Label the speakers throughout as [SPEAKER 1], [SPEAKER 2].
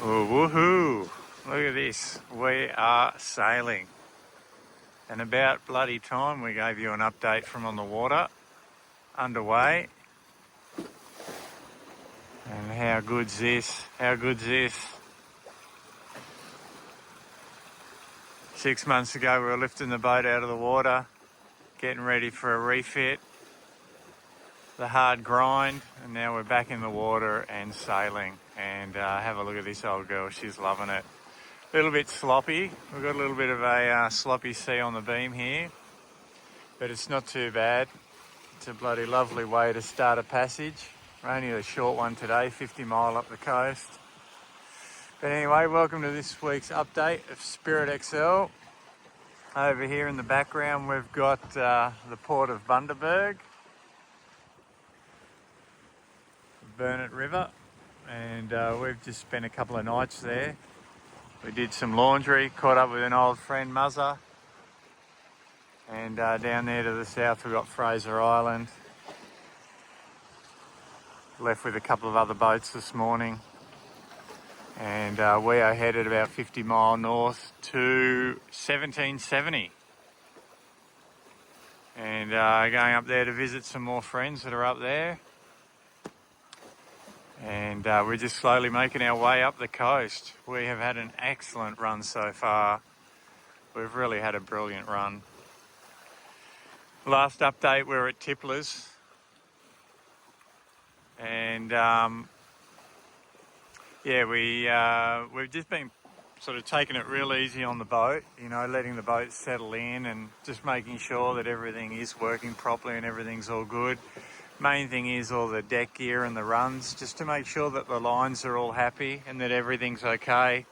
[SPEAKER 1] Oh, woohoo! Look at this. We are sailing. And about bloody time we gave you an update from on the water. Underway. And how good's this? How good's this? 6 months ago we were lifting the boat out of the water, getting ready for a refit, the hard grind, and now we're back in the water and sailing. And have a look at this old girl, she's loving it. A little bit sloppy, we've got a little bit of a sloppy sea on the beam here, but it's not too bad. It's a bloody lovely way to start a passage. Only a short one today, 50 mile up the coast. But anyway, welcome to this week's update of Spirit XL. Over here in the background we've got the port of Bundaberg, Burnett River, and we've just spent a couple of nights there. We did some laundry, caught up with an old friend, Muzza, and down there to the south we've got Fraser Island. Left with a couple of other boats this morning, and we are headed about 50 mile north to 1770, and going up there to visit some more friends that are up there. And we're just slowly making our way up the coast. We have had an excellent run so far. We've really had a brilliant run. Last update we were at Tipler's, and we've just been sort of taking it real easy on the boat, you know, letting the boat settle in and just making sure that everything is working properly and everything's all good. Main thing is all the deck gear and the runs, just to make sure that the lines are all happy and that everything's okay,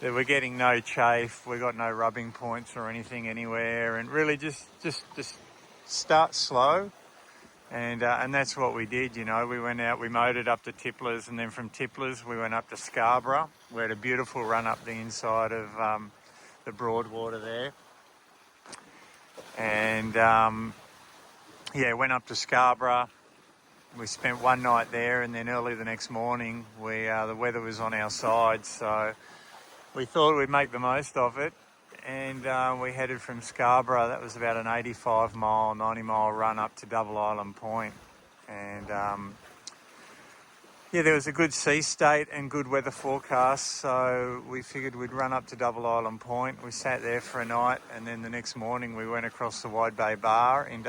[SPEAKER 1] that we're getting no chafe, we've got no rubbing points or anything anywhere, and really just start slow. And that's what we did, you know. We went out, we motored up to Tipler's, and then from Tipler's we went up to Scarborough. We had a beautiful run up the inside of the Broadwater there. And went up to Scarborough. We spent one night there, and then early the next morning the weather was on our side, so we thought we'd make the most of it. And we headed from Scarborough. That was about an 85 mile, 90 mile run up to Double Island Point. And there was a good sea state and good weather forecast, so we figured we'd run up to Double Island Point. We sat there for a night, and then the next morning we went across the Wide Bay Bar in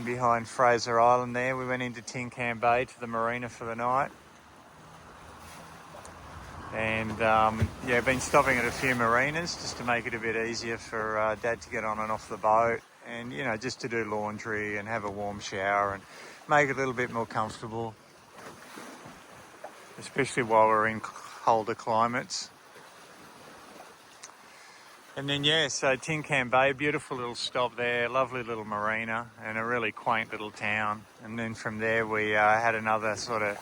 [SPEAKER 1] behind Fraser Island there. We went into Tin Can Bay to the marina for the night. And been stopping at a few marinas just to make it a bit easier for Dad to get on and off the boat, and you know, just to do laundry and have a warm shower and make it a little bit more comfortable, especially while we're in colder climates. And then so Tin Can Bay, beautiful little stop there, lovely little marina and a really quaint little town. And then from there we had another sort of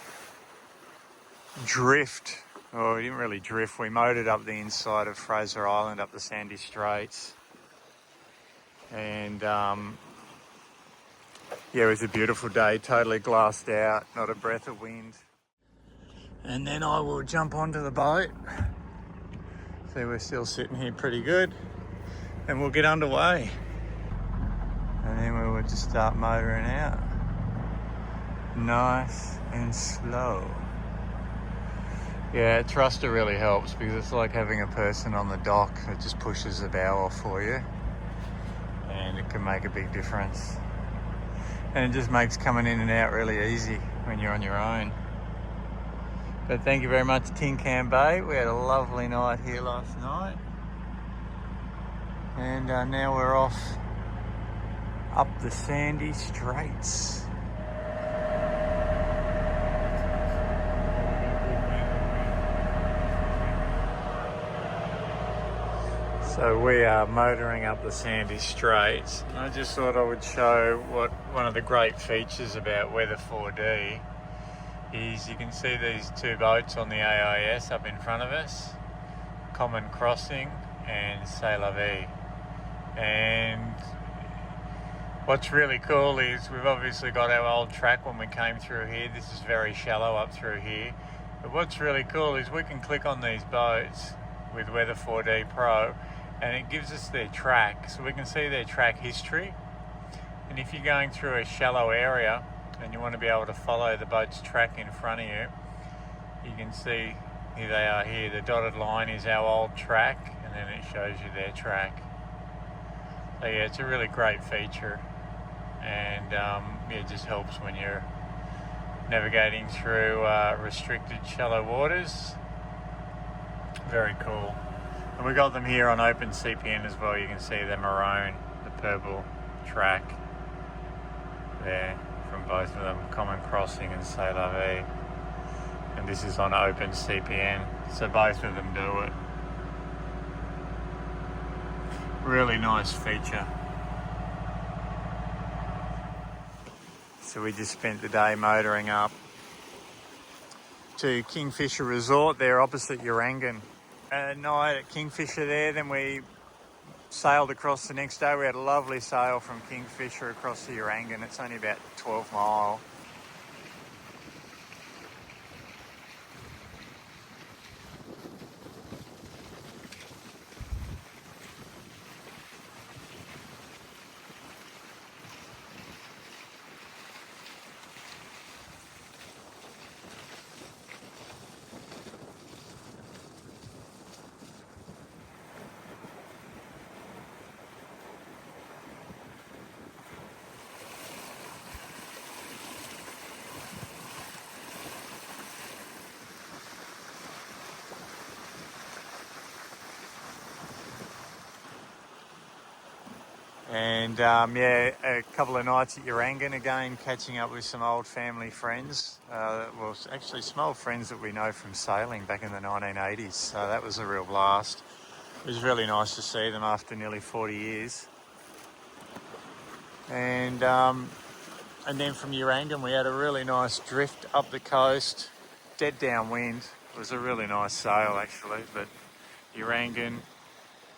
[SPEAKER 1] drift. Well, we didn't really drift, we motored up the inside of Fraser Island, up the Sandy Straits. And it was a beautiful day, totally glassed out, not a breath of wind. And then I will jump onto the boat. See, we're still sitting here pretty good. And we'll get underway. And then we will just start motoring out. Nice and slow. Yeah, thruster really helps because it's like having a person on the dock that just pushes the bow off for you, and it can make a big difference. And it just makes coming in and out really easy when you're on your own. But thank you very much, Tin Can Bay. We had a lovely night here last night, and now we're off up the Sandy Straits. So we are motoring up the Sandy Straits. I just thought I would show what one of the great features about Weather 4D is. You can see these two boats on the AIS up in front of us, Common Crossing and C'est La Vie. And what's really cool is we've obviously got our old track when we came through here. This is very shallow up through here. But what's really cool is we can click on these boats with Weather 4D Pro and it gives us their track. So we can see their track history. And if you're going through a shallow area and you want to be able to follow the boat's track in front of you, you can see here they are here. The dotted line is our old track and then it shows you their track. So yeah, it's a really great feature, and it just helps when you're navigating through restricted shallow waters. Very cool. And we got them here on open CPN as well. You can see the maroon, the purple track there from both of them, Common Crossing and C'est La Vie. And this is on open CPN, so both of them do it. Really nice feature. So we just spent the day motoring up to Kingfisher Resort there opposite Urangan. At night at Kingfisher there, then we sailed across the next day. We had a lovely sail from Kingfisher across the Urangan. It's only about 12 mile. And a couple of nights at Urangan again, catching up with some old family friends. Well, actually some old friends that we know from sailing back in the 1980s. So that was a real blast. It was really nice to see them after nearly 40 years. And then from Urangan we had a really nice drift up the coast, dead downwind. It was a really nice sail actually, but Urangan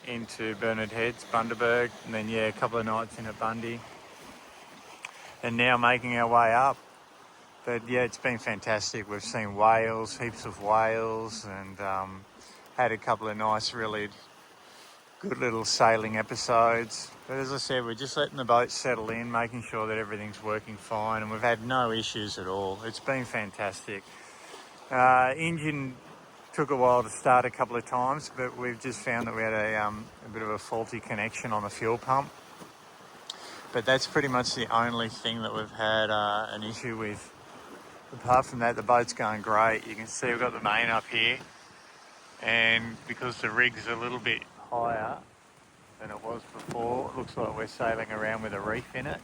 [SPEAKER 1] into Bernard Heads, Bundaberg, and then a couple of nights in at Bundy, and now making our way up. But it's been fantastic. We've seen whales, heaps of whales, and had a couple of nice, really good little sailing episodes. But as I said, we're just letting the boat settle in, making sure that everything's working fine, and we've had no issues at all. It's been fantastic. Engine took a while to start a couple of times, but we've just found that we had a bit of a faulty connection on the fuel pump. But that's pretty much the only thing that we've had an issue with. Apart from that, the boat's going great. You can see we've got the main up here, and because the rig's a little bit higher than it was before, it looks like we're sailing around with a reef in it.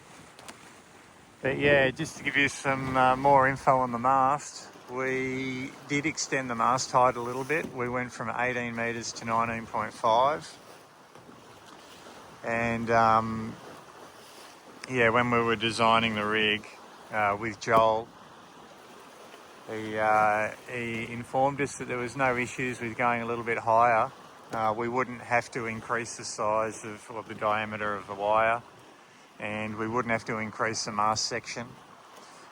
[SPEAKER 1] But just to give you some more info on the mast, we did extend the mast height a little bit. We went from 18 metres to 19.5. And when we were designing the rig with Joel, he informed us that there was no issues with going a little bit higher. We wouldn't have to increase the size of the diameter of the wire, and we wouldn't have to increase the mast section.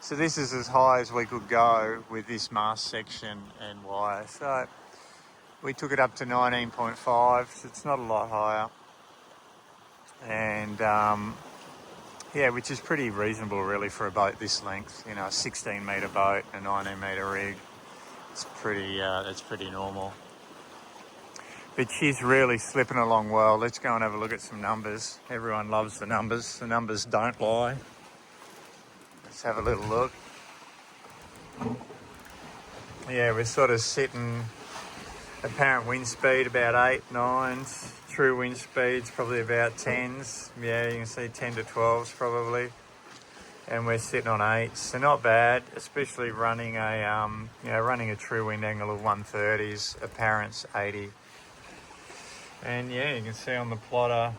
[SPEAKER 1] So this is as high as we could go with this mast section and wire. So we took it up to 19.5, so it's not a lot higher. And which is pretty reasonable really for a boat this length. You know, a 16 metre boat, a 19 metre rig. It's pretty, that's pretty normal. But she's really slipping along well. Let's go and have a look at some numbers. Everyone loves the numbers. The numbers don't lie. Let's have a little look. We're sort of sitting apparent wind speed about 8, 9s. True wind speed's probably about 10s. You can see 10 to 12s probably. And we're sitting on 8s, so not bad, especially running a true wind angle of 130s, apparent's 80. And you can see on the plotter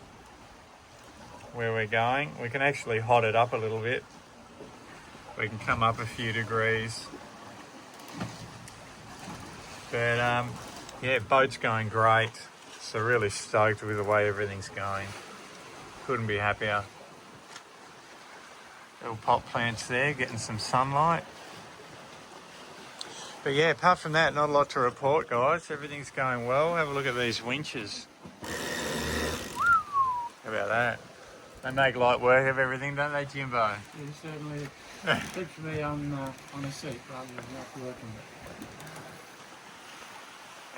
[SPEAKER 1] where we're going. We can actually hot it up a little bit. We can come up a few degrees. But boat's going great. So really stoked with the way everything's going. Couldn't be happier. Little pot plants there, getting some sunlight. But yeah, apart from that, not a lot to report, guys. Everything's going well. Have a look at these winches. How about that? They make light work of everything, don't they, Jimbo?
[SPEAKER 2] Yeah, certainly keeps me on the seat rather than not working.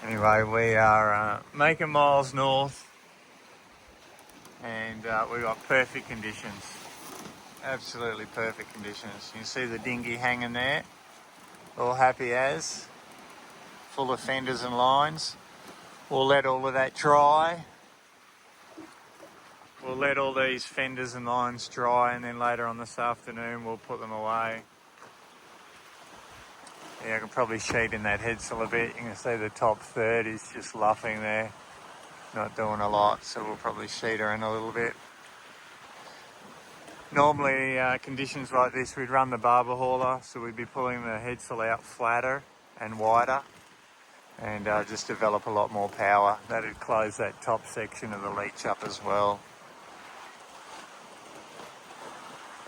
[SPEAKER 1] Anyway, we are making miles north, and we've got perfect conditions. Absolutely perfect conditions. You can see the dinghy hanging there, all happy as, full of fenders and lines. We'll let all of that dry. We'll let all these fenders and lines dry, and then later on this afternoon we'll put them away. Yeah, I can probably sheet in that headsail a bit. You can see the top third is just luffing there, not doing a lot, so we'll probably sheet her in a little bit. Normally, conditions like this, we'd run the barber hauler, so we'd be pulling the headsail out flatter and wider, and just develop a lot more power. That'd close that top section of the leach up as well.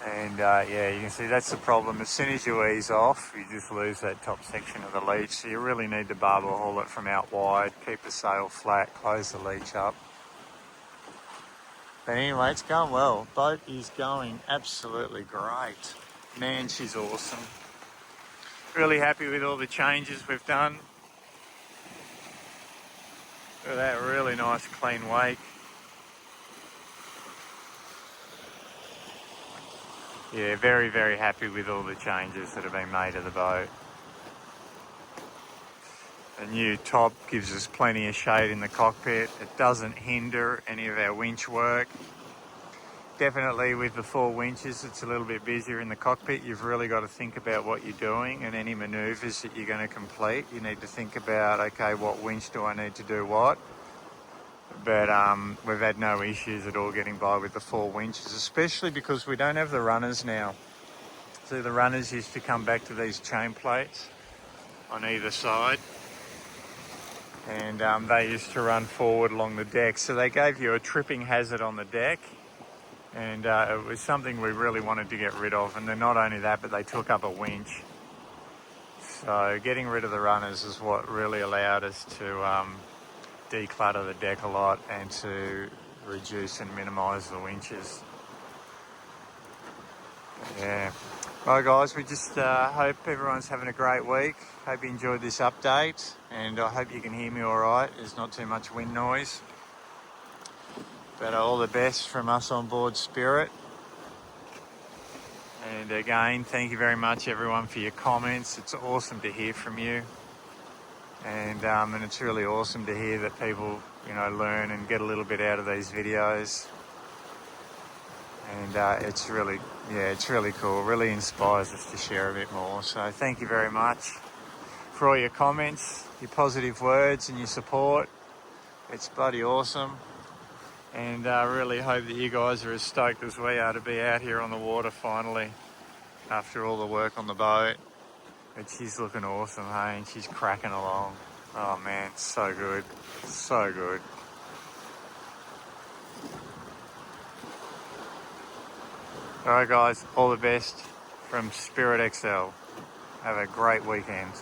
[SPEAKER 1] And yeah, you can see that's the problem. As soon as you ease off, you just lose that top section of the leach. So you really need to barber haul it from out wide, keep the sail flat, close the leach up. But anyway, it's going well. Boat is going absolutely great. Man, she's awesome. Really happy with all the changes we've done. Look at that really nice clean wake. Yeah, very, very happy with all the changes that have been made to the boat. The new top gives us plenty of shade in the cockpit. It doesn't hinder any of our winch work. Definitely with the 4 winches, it's a little bit busier in the cockpit. You've really got to think about what you're doing and any manoeuvres that you're going to complete. You need to think about, okay, what winch do I need to do what? But we've had no issues at all getting by with the 4 winches, especially because we don't have the runners now. So the runners used to come back to these chain plates on either side, and they used to run forward along the deck. So they gave you a tripping hazard on the deck, and it was something we really wanted to get rid of. And then not only that, but they took up a winch. So getting rid of the runners is what really allowed us to declutter the deck a lot and to reduce and minimise the winches. Yeah. Well, guys, we just hope everyone's having a great week. Hope you enjoyed this update, and I hope you can hear me all right. There's not too much wind noise. But all the best from us on board Spirit. And again, thank you very much, everyone, for your comments. It's awesome to hear from you. And it's really awesome to hear that people, you know, learn and get a little bit out of these videos. And it's really cool. It really inspires us to share a bit more. So thank you very much for all your comments, your positive words and your support. It's bloody awesome. And I really hope that you guys are as stoked as we are to be out here on the water finally after all the work on the boat. But she's looking awesome, hey, and she's cracking along. Oh man, so good, so good. All right, guys, all the best from Spirit XL. Have a great weekend.